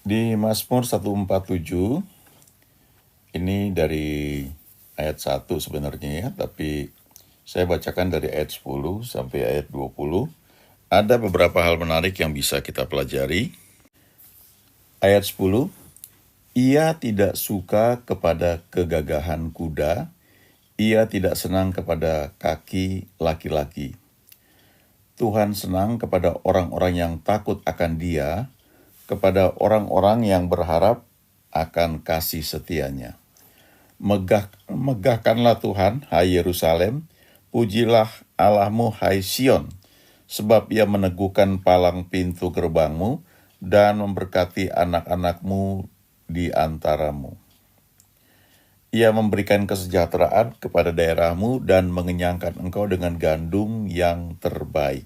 Di Mazmur 147, ini dari ayat 1 sebenarnya ya, tapi saya bacakan dari ayat 10 sampai ayat 20. Ada beberapa hal menarik yang bisa kita pelajari. Ayat 10, ia tidak suka kepada kegagahan kuda, ia tidak senang kepada kaki laki-laki. Tuhan senang kepada orang-orang yang takut akan Dia, kepada orang-orang yang berharap akan kasih setianya. Megahkanlah Tuhan, hai Yerusalem, pujilah Allahmu, hai Sion, sebab Ia meneguhkan palang pintu gerbangmu dan memberkati anak-anakmu di antaramu. Ia memberikan kesejahteraan kepada daerahmu dan mengenyangkan engkau dengan gandum yang terbaik.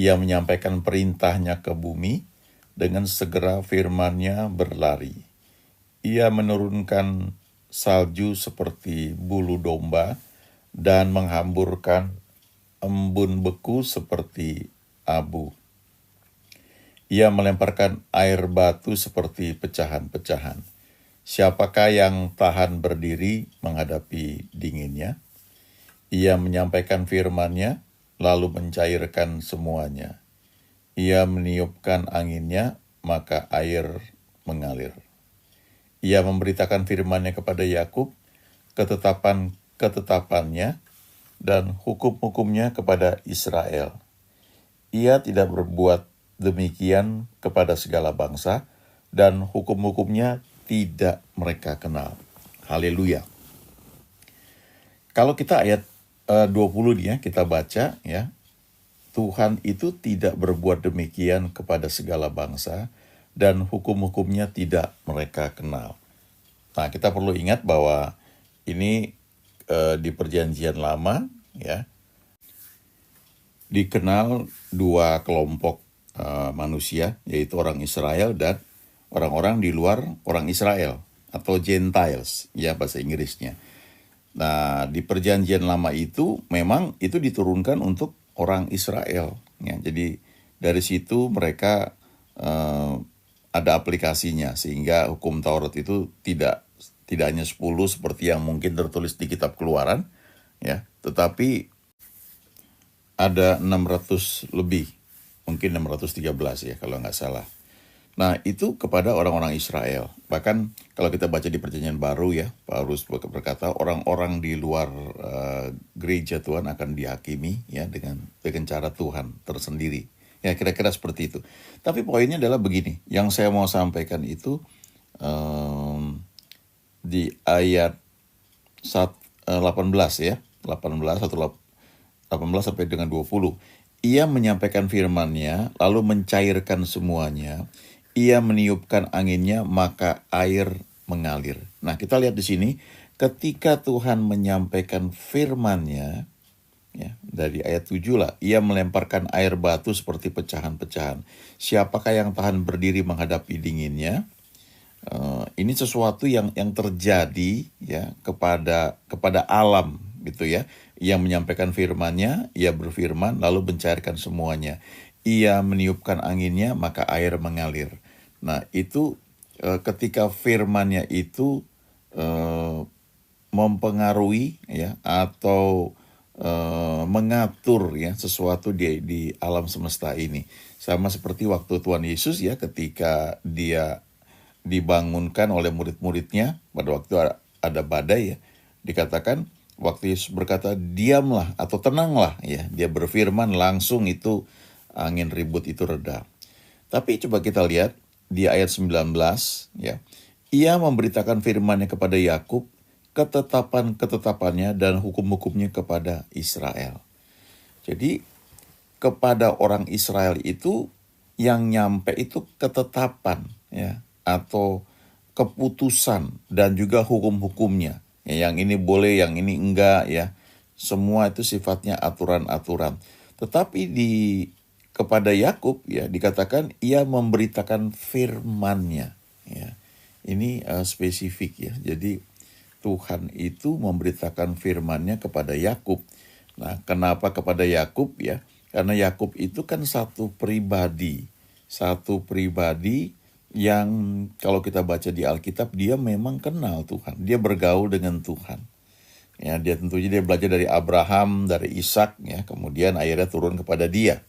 Ia menyampaikan perintahnya ke bumi, dengan segera firman-Nya berlari. Ia menurunkan salju seperti bulu domba dan menghamburkan embun beku seperti abu. Ia melemparkan air batu seperti pecahan-pecahan. Siapakah yang tahan berdiri menghadapi dinginnya? Ia menyampaikan firman-Nya, lalu mencairkan semuanya. Ia meniupkan anginnya, maka air mengalir. Ia memberitakan firman-Nya kepada Yakub, ketetapan-ketetapannya, dan hukum-hukumnya kepada Israel. Ia tidak berbuat demikian kepada segala bangsa, dan hukum-hukumnya tidak mereka kenal. Haleluya. Kalau kita ayat 20 nih ya, kita baca ya, Tuhan itu tidak berbuat demikian kepada segala bangsa, dan hukum-hukumnya tidak mereka kenal. Nah, kita perlu ingat bahwa ini di perjanjian lama, ya, dikenal dua kelompok manusia, yaitu orang Israel dan orang-orang di luar orang Israel, atau Gentiles, ya bahasa Inggrisnya. Nah, di perjanjian lama itu memang itu diturunkan untuk orang Israel. Ya, jadi dari situ mereka ada aplikasinya, sehingga hukum Taurat itu tidak hanya 10 seperti yang mungkin tertulis di kitab Keluaran, ya, tetapi ada 600 lebih, mungkin 613 ya kalau nggak salah. Nah, itu kepada orang-orang Israel. Bahkan kalau kita baca di Perjanjian Baru ya, Paulus berkata orang-orang di luar gereja Tuhan akan dihakimi ya dengan cara Tuhan tersendiri. Ya, kira-kira seperti itu. Tapi poinnya adalah begini, yang saya mau sampaikan itu di ayat 18 ya, 18 sampai dengan 20. Ia menyampaikan firman-Nya, lalu mencairkan semuanya. Ia meniupkan anginnya, maka air mengalir. Nah, kita lihat di sini, ketika Tuhan menyampaikan firman-Nya, ya, dari ayat 7 lah, ia melemparkan air batu seperti pecahan-pecahan. Siapakah yang tahan berdiri menghadapi dinginnya? Ini sesuatu yang terjadi ya kepada alam gitu ya. Ia menyampaikan firman-Nya, ia berfirman lalu mencairkan semuanya. Ia meniupkan anginnya, maka air mengalir. Nah, itu ketika firman-Nya itu mempengaruhi ya atau mengatur ya sesuatu di alam semesta ini. Sama seperti waktu Tuhan Yesus ya, ketika Dia dibangunkan oleh murid-muridnya pada waktu ada badai ya, dikatakan waktu Yesus berkata diamlah atau tenanglah ya, Dia berfirman langsung itu angin ribut itu reda. Tapi coba kita lihat di ayat 19 ya, ia memberitakan firman-Nya kepada Yakub, ketetapan-ketetapannya dan hukum-hukumnya kepada Israel. Jadi kepada orang Israel itu yang nyampe itu ketetapan ya, atau keputusan dan juga hukum-hukumnya. Ya, yang ini boleh, yang ini enggak ya. Semua itu sifatnya aturan-aturan. Tetapi kepada Yakub ya dikatakan ia memberitakan firman-Nya ya. Ini spesifik ya. Jadi Tuhan itu memberitakan firman-Nya kepada Yakub. Nah, kenapa kepada Yakub ya? Karena Yakub itu kan satu pribadi yang kalau kita baca di Alkitab, dia memang kenal Tuhan, dia bergaul dengan Tuhan. Ya, dia tentunya dia belajar dari Abraham, dari Ishak, ya, kemudian akhirnya turun kepada dia.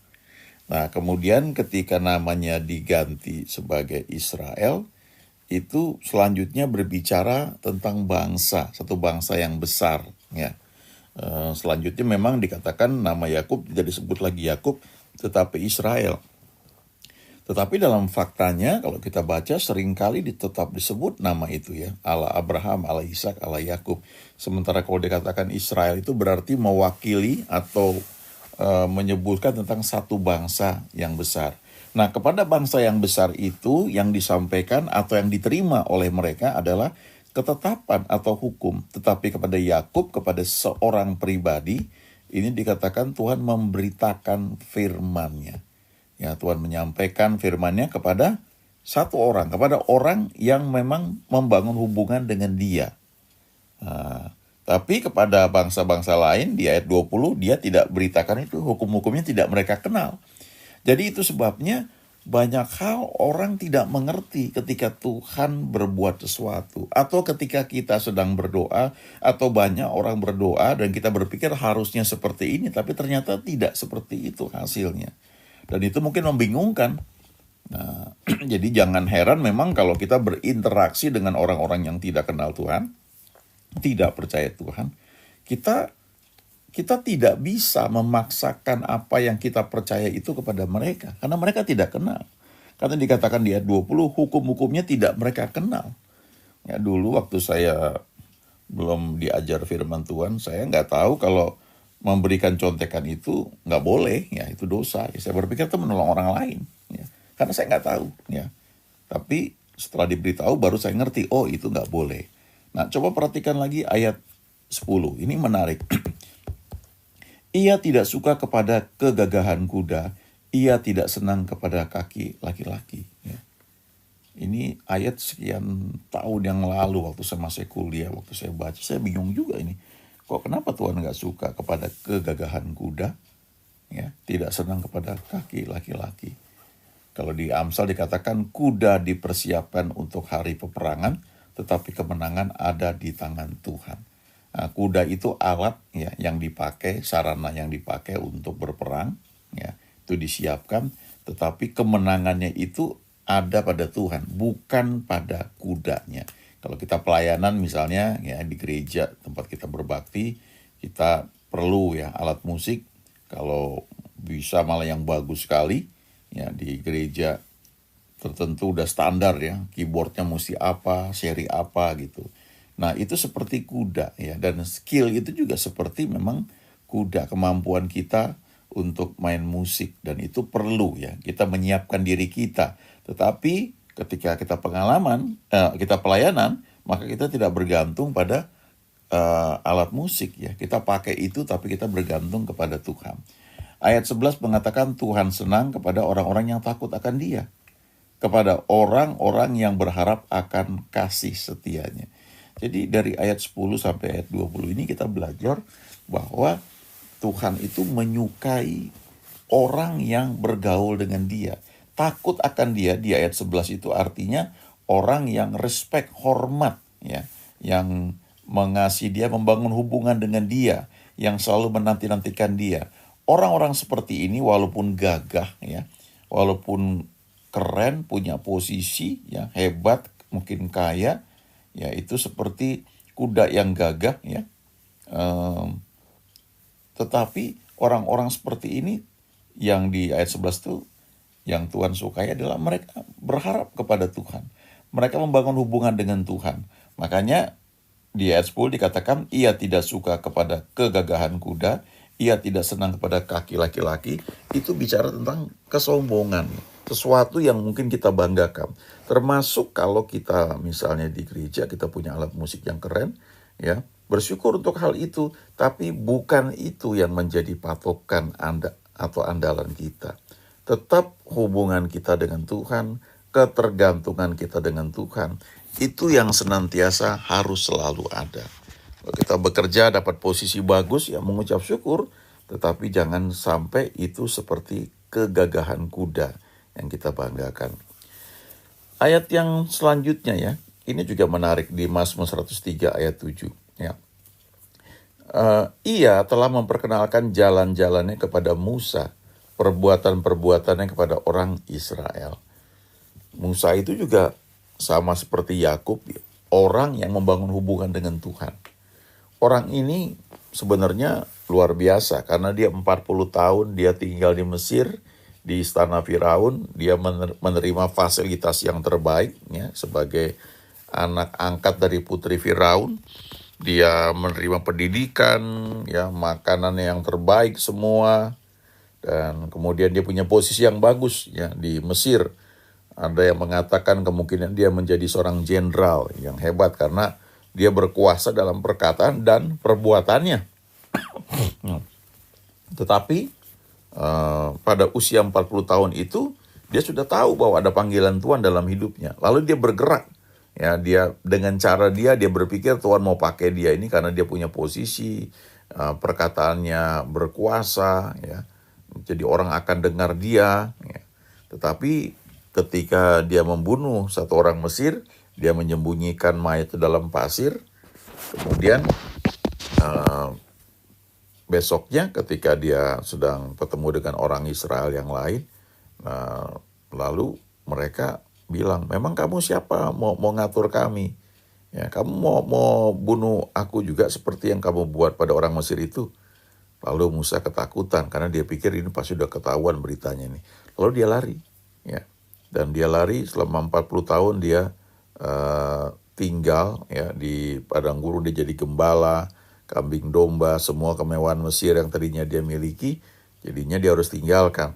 Nah, kemudian ketika namanya diganti sebagai Israel, itu selanjutnya berbicara tentang bangsa, satu bangsa yang besar, ya. Selanjutnya memang dikatakan nama Yakub tidak disebut lagi Yakub, tetapi Israel. Tetapi dalam faktanya kalau kita baca seringkali tetap disebut nama itu, ya, Allah Abraham, Allah Ishak, Allah Yakub. Sementara kalau dikatakan Israel itu berarti mewakili atau menyebutkan tentang satu bangsa yang besar. Nah, kepada bangsa yang besar itu yang disampaikan atau yang diterima oleh mereka adalah ketetapan atau hukum. Tetapi kepada Yakub, kepada seorang pribadi, ini dikatakan Tuhan memberitakan firman-Nya. Ya, Tuhan menyampaikan firman-Nya kepada satu orang, kepada orang yang memang membangun hubungan dengan Dia. Nah, tapi kepada bangsa-bangsa lain di ayat 20 dia tidak beritakan itu, hukum-hukumnya tidak mereka kenal. Jadi itu sebabnya banyak hal orang tidak mengerti ketika Tuhan berbuat sesuatu. Atau ketika kita sedang berdoa, atau banyak orang berdoa dan kita berpikir harusnya seperti ini, tapi ternyata tidak seperti itu hasilnya. Dan itu mungkin membingungkan. Nah, jadi jangan heran memang kalau kita berinteraksi dengan orang-orang yang tidak kenal Tuhan, tidak percaya Tuhan, kita tidak bisa memaksakan apa yang kita percaya itu kepada mereka, karena mereka tidak kenal. Karena dikatakan di ayat 20, hukum-hukumnya tidak mereka kenal. Ya, dulu waktu saya belum diajar firman Tuhan, saya nggak tahu kalau memberikan contekan itu nggak boleh, ya itu dosa. Ya, saya berpikir itu menolong orang lain, ya, karena saya nggak tahu. Ya. Tapi setelah diberitahu baru saya ngerti, oh itu nggak boleh. Nah, coba perhatikan lagi ayat 10, ini menarik. Ia tidak suka kepada kegagahan kuda, ia tidak senang kepada kaki laki-laki. Ya. Ini ayat sekian tahun yang lalu waktu saya masih kuliah, waktu saya baca, saya bingung juga ini. Kok kenapa Tuhan gak suka kepada kegagahan kuda, ya, tidak senang kepada kaki laki-laki. Kalau di Amsal dikatakan kuda dipersiapkan untuk hari peperangan, tetapi kemenangan ada di tangan Tuhan. Nah, kuda itu alat, ya, yang dipakai, sarana yang dipakai untuk berperang, ya, itu disiapkan, tetapi kemenangannya itu ada pada Tuhan, bukan pada kudanya. Kalau kita pelayanan misalnya, ya, di gereja tempat kita berbakti, kita perlu, ya, alat musik, kalau bisa malah yang bagus sekali, ya, di gereja tertentu udah standar, ya, keyboardnya mesti apa, seri apa gitu. Nah, itu seperti kuda, ya, dan skill itu juga seperti memang kuda, kemampuan kita untuk main musik, dan itu perlu, ya, kita menyiapkan diri kita. Tetapi ketika kita kita pelayanan, maka kita tidak bergantung pada alat musik, ya. Kita pakai itu tapi kita bergantung kepada Tuhan. Ayat 11 mengatakan Tuhan senang kepada orang-orang yang takut akan Dia, kepada orang-orang yang berharap akan kasih setianya. Jadi dari ayat 10 sampai ayat 20 ini kita belajar bahwa Tuhan itu menyukai orang yang bergaul dengan Dia. Takut akan Dia di ayat 11 itu artinya orang yang respect, hormat, ya, yang mengasihi Dia, membangun hubungan dengan Dia, yang selalu menanti-nantikan Dia. Orang-orang seperti ini walaupun gagah, ya, walaupun keren, punya posisi, ya, hebat, mungkin kaya, ya, itu seperti kuda yang gagah, ya. Tetapi orang-orang seperti ini yang di ayat 11 itu yang Tuhan sukai adalah mereka berharap kepada Tuhan. Mereka membangun hubungan dengan Tuhan. Makanya di ayat 10 dikatakan ia tidak suka kepada kegagahan kuda, ia tidak senang kepada kaki laki-laki. Itu bicara tentang kesombongan, sesuatu yang mungkin kita banggakan. Termasuk kalau kita misalnya di gereja kita punya alat musik yang keren, ya, bersyukur untuk hal itu, tapi bukan itu yang menjadi patokan atau andalan kita. Tetap hubungan kita dengan Tuhan, ketergantungan kita dengan Tuhan, itu yang senantiasa harus selalu ada. Kalau kita bekerja dapat posisi bagus, ya mengucap syukur, tetapi jangan sampai itu seperti kegagahan kuda yang kita banggakan. Ayat yang selanjutnya ya, ini juga menarik di Mazmur 103 ayat 7 ya. Ia telah memperkenalkan jalan-jalannya kepada Musa, perbuatan-perbuatannya kepada orang Israel. Musa itu juga sama seperti Yakub, orang yang membangun hubungan dengan Tuhan. Orang ini sebenarnya luar biasa karena dia 40 tahun dia tinggal di Mesir, di istana Firaun, dia menerima fasilitas yang terbaik ya, sebagai anak angkat dari putri Firaun. Dia menerima pendidikan, ya, makanan yang terbaik semua, dan kemudian dia punya posisi yang bagus ya di Mesir. Ada yang mengatakan kemungkinan dia menjadi seorang jenderal yang hebat karena dia berkuasa dalam perkataan dan perbuatannya. Tetapi pada usia 40 tahun itu dia sudah tahu bahwa ada panggilan Tuhan dalam hidupnya. Lalu dia bergerak. Ya, dia dengan cara dia berpikir Tuhan mau pakai dia ini karena dia punya posisi, perkataannya berkuasa, ya. Jadi orang akan dengar dia. Ya. Tetapi ketika dia membunuh satu orang Mesir, dia menyembunyikan mayat itu dalam pasir. Kemudian besoknya ketika dia sedang bertemu dengan orang Israel yang lain, lalu mereka bilang, memang kamu siapa mau ngatur kami? Ya, kamu mau bunuh aku juga seperti yang kamu buat pada orang Mesir itu? Lalu Musa ketakutan karena dia pikir ini pasti sudah ketahuan beritanya ini. Lalu dia lari, ya, dan dia lari selama 40 tahun dia tinggal ya di padang gurun. Dia jadi gembala, kambing domba, semua kemewahan Mesir yang tadinya dia miliki, jadinya dia harus tinggalkan.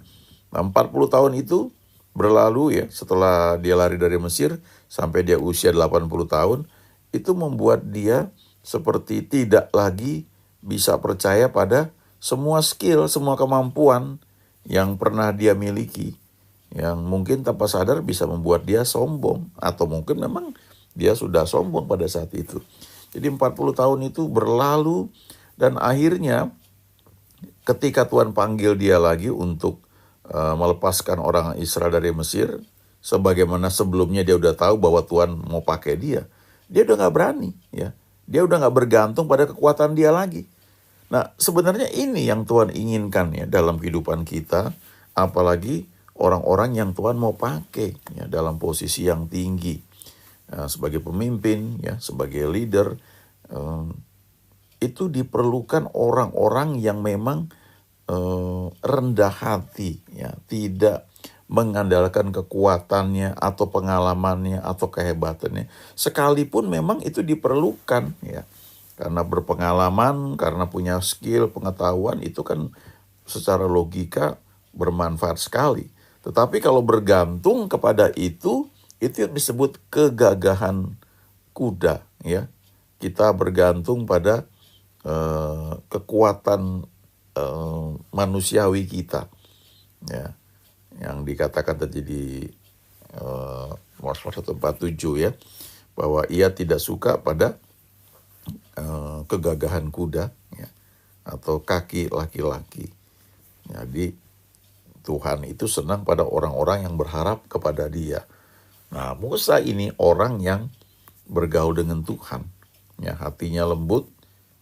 Nah, 40 tahun itu berlalu ya, setelah dia lari dari Mesir sampai dia usia 80 tahun, itu membuat dia seperti tidak lagi bisa percaya pada semua skill, semua kemampuan yang pernah dia miliki, yang mungkin tanpa sadar bisa membuat dia sombong, atau mungkin memang dia sudah sombong pada saat itu. Jadi 40 tahun itu berlalu dan akhirnya ketika Tuhan panggil dia lagi untuk melepaskan orang Israel dari Mesir, sebagaimana sebelumnya dia udah tahu bahwa Tuhan mau pakai dia udah gak berani, ya. Dia udah gak bergantung pada kekuatan dia lagi. Nah, sebenarnya ini yang Tuhan inginkan ya dalam kehidupan kita, apalagi orang-orang yang Tuhan mau pakai ya dalam posisi yang tinggi, sebagai pemimpin, ya, sebagai leader. Itu diperlukan orang-orang yang memang rendah hati, ya, tidak mengandalkan kekuatannya atau pengalamannya atau kehebatannya, sekalipun memang itu diperlukan, ya, karena berpengalaman, karena punya skill, pengetahuan itu kan secara logika bermanfaat sekali. Tetapi kalau bergantung kepada itu yang disebut kegagahan kuda, ya. Kita bergantung pada kekuatan manusiawi kita, ya, yang dikatakan terjadi Mazmur 147 ya, bahwa ia tidak suka pada kegagahan kuda, ya, atau kaki laki-laki. Jadi Tuhan itu senang pada orang-orang yang berharap kepada dia. Nah, Musa ini orang yang bergaul dengan Tuhan, ya, hatinya lembut.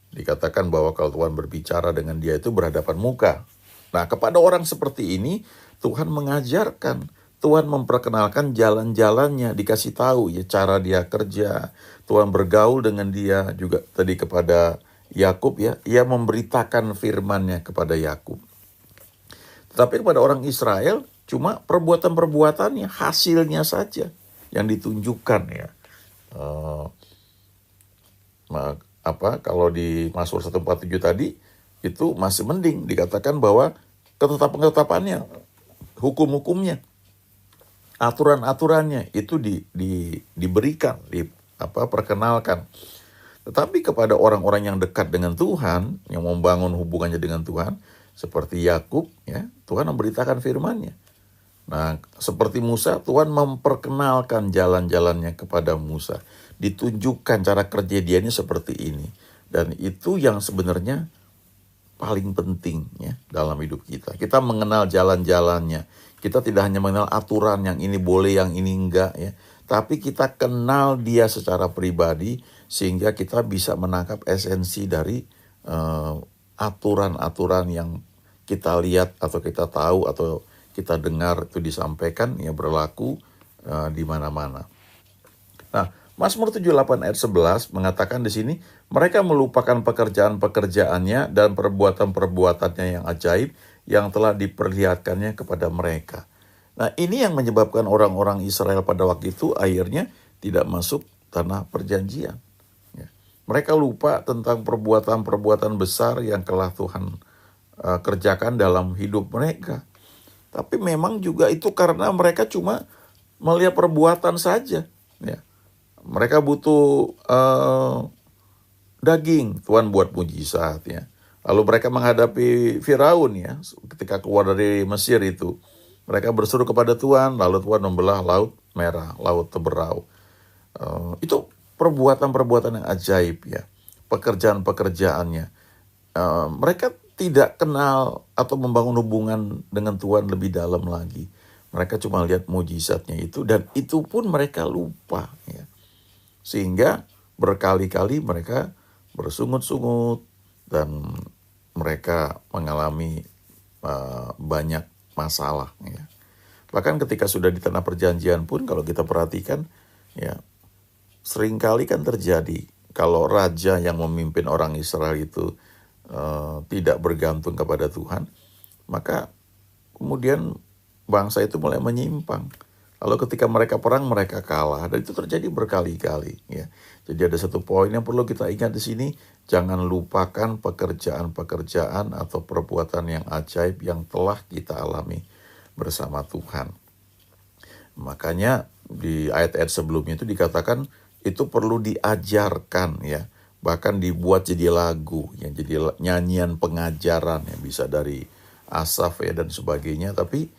Dikatakan bahwa kalau Tuhan berbicara dengan dia itu berhadapan muka. Nah, kepada orang seperti ini Tuhan mengajarkan, Tuhan memperkenalkan jalan-jalannya, dikasih tahu ya cara dia kerja. Tuhan bergaul dengan dia juga tadi kepada Yakub, ya, ia memberitakan firman-Nya kepada Yakub. Tetapi kepada orang Israel cuma perbuatan-perbuatannya, hasilnya saja yang ditunjukkan, ya. Kalau di Mazmur 147 tadi itu masih mending, dikatakan bahwa ketetapan-ketetapannya, hukum-hukumnya, aturan-aturannya itu diberikan, perkenalkan. Tetapi kepada orang-orang yang dekat dengan Tuhan, yang membangun hubungannya dengan Tuhan, seperti Yakub, ya, Tuhan memberitakan firman-Nya. Nah, seperti Musa, Tuhan memperkenalkan jalan-jalannya kepada Musa. Ditunjukkan cara kerja dia ini seperti ini. Dan itu yang sebenarnya paling penting, ya, dalam hidup kita. Kita mengenal jalan-jalannya. Kita tidak hanya mengenal aturan yang ini boleh, yang ini enggak ya. Tapi kita kenal dia secara pribadi sehingga kita bisa menangkap esensi dari aturan-aturan yang kita lihat atau kita tahu atau kita dengar itu disampaikan ya berlaku di mana-mana. Nah, Mazmur 78 ayat 11 mengatakan di sini, mereka melupakan pekerjaan-pekerjaannya dan perbuatan-perbuatannya yang ajaib yang telah diperlihatkannya kepada mereka. Nah, ini yang menyebabkan orang-orang Israel pada waktu itu akhirnya tidak masuk tanah perjanjian. Ya. Mereka lupa tentang perbuatan-perbuatan besar yang telah Tuhan kerjakan dalam hidup mereka. Tapi memang juga itu karena mereka cuma melihat perbuatan saja. Ya. Mereka butuh daging, Tuhan buat mujizat ya. Lalu mereka menghadapi Firaun ya, ketika keluar dari Mesir itu. Mereka berseru kepada Tuhan, lalu Tuhan membelah laut merah, laut Teberau. Itu perbuatan-perbuatan yang ajaib ya, pekerjaan-pekerjaannya. Mereka tidak kenal atau membangun hubungan dengan Tuhan lebih dalam lagi. Mereka cuma lihat mujizatnya itu, dan itu pun mereka lupa ya. Sehingga berkali-kali mereka bersungut-sungut dan mereka mengalami banyak masalah ya. Bahkan ketika sudah di tanah perjanjian pun kalau kita perhatikan ya, seringkali kan terjadi kalau raja yang memimpin orang Israel itu tidak bergantung kepada Tuhan, maka kemudian bangsa itu mulai menyimpang. Lalu ketika mereka perang, mereka kalah. Dan itu terjadi berkali-kali. Ya. Jadi ada satu poin yang perlu kita ingat di sini. Jangan lupakan pekerjaan-pekerjaan atau perbuatan yang ajaib yang telah kita alami bersama Tuhan. Makanya di ayat-ayat sebelumnya itu dikatakan itu perlu diajarkan ya. Bahkan dibuat jadi lagu, ya, jadi nyanyian pengajaran yang bisa dari Asaf ya dan sebagainya. Tapi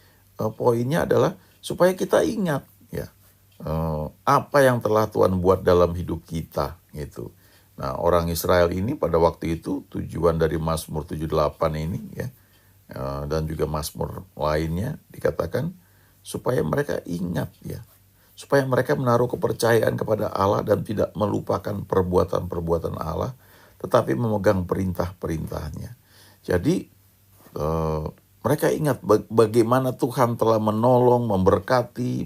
poinnya adalah supaya kita ingat ya apa yang telah Tuhan buat dalam hidup kita gitu. Nah, orang Israel ini pada waktu itu tujuan dari Mazmur 78 ini ya dan juga Mazmur lainnya dikatakan supaya mereka ingat ya. Supaya mereka menaruh kepercayaan kepada Allah dan tidak melupakan perbuatan-perbuatan Allah, tetapi memegang perintah-perintahnya. Jadi mereka ingat bagaimana Tuhan telah menolong, memberkati,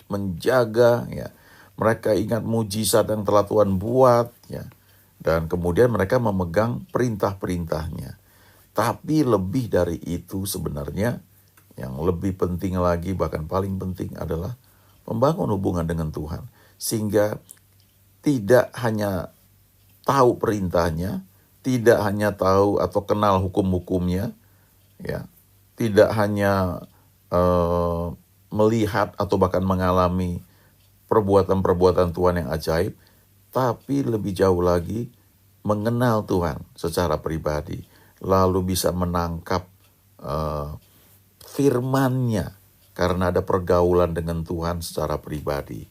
menjaga. Ya. Mereka ingat mujizat yang telah Tuhan buat. Ya. Dan kemudian mereka memegang perintah-perintahnya. Tapi lebih dari itu sebenarnya, yang lebih penting lagi, bahkan paling penting adalah membangun hubungan dengan Tuhan. Sehingga tidak hanya tahu perintahnya, tidak hanya tahu atau kenal hukum-hukumnya, ya, tidak hanya melihat atau bahkan mengalami perbuatan-perbuatan Tuhan yang ajaib, tapi lebih jauh lagi mengenal Tuhan secara pribadi, lalu bisa menangkap firman-Nya karena ada pergaulan dengan Tuhan secara pribadi.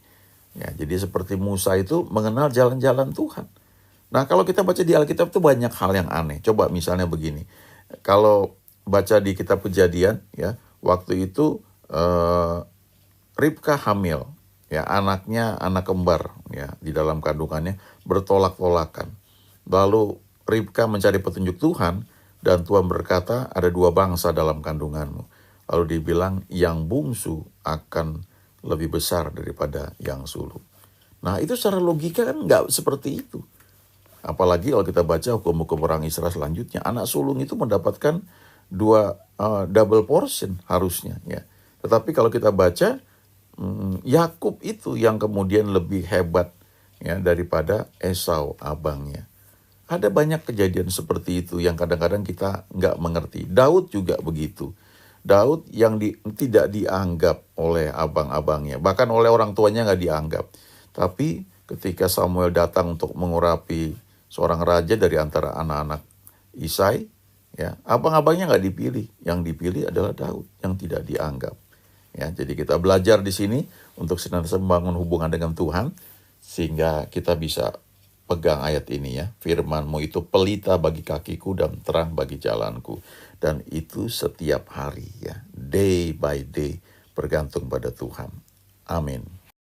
Ya, jadi seperti Musa itu mengenal jalan-jalan Tuhan. Nah, kalau kita baca di Alkitab itu banyak hal yang aneh. Coba misalnya begini, kalau baca di kitab Kejadian, ya, waktu itu Ribka hamil, ya, anaknya anak kembar, ya, di dalam kandungannya bertolak-tolakan. Lalu Ribka mencari petunjuk Tuhan dan Tuhan berkata ada 2 bangsa dalam kandunganmu. Lalu dibilang yang bungsu akan lebih besar daripada yang sulung. Nah, itu secara logika kan nggak seperti itu. Apalagi kalau kita baca hukum-hukum orang Israel selanjutnya, anak sulung itu mendapatkan 2 double portion harusnya. Ya. Tetapi kalau kita baca, Yakub itu yang kemudian lebih hebat ya daripada Esau abangnya. Ada banyak kejadian seperti itu yang kadang-kadang kita nggak mengerti. Daud juga begitu. Daud yang tidak dianggap oleh abang-abangnya, bahkan oleh orang tuanya nggak dianggap. Tapi ketika Samuel datang untuk mengurapi seorang raja dari antara anak-anak Isai, ya, abang-abangnya nggak dipilih. Yang dipilih adalah Daud yang tidak dianggap. Ya, jadi kita belajar di sini untuk senantiasa membangun hubungan dengan Tuhan, sehingga kita bisa pegang ayat ini ya. Firman-Mu itu pelita bagi kakiku dan terang bagi jalanku. Dan itu setiap hari ya. Day by day bergantung pada Tuhan. Amin.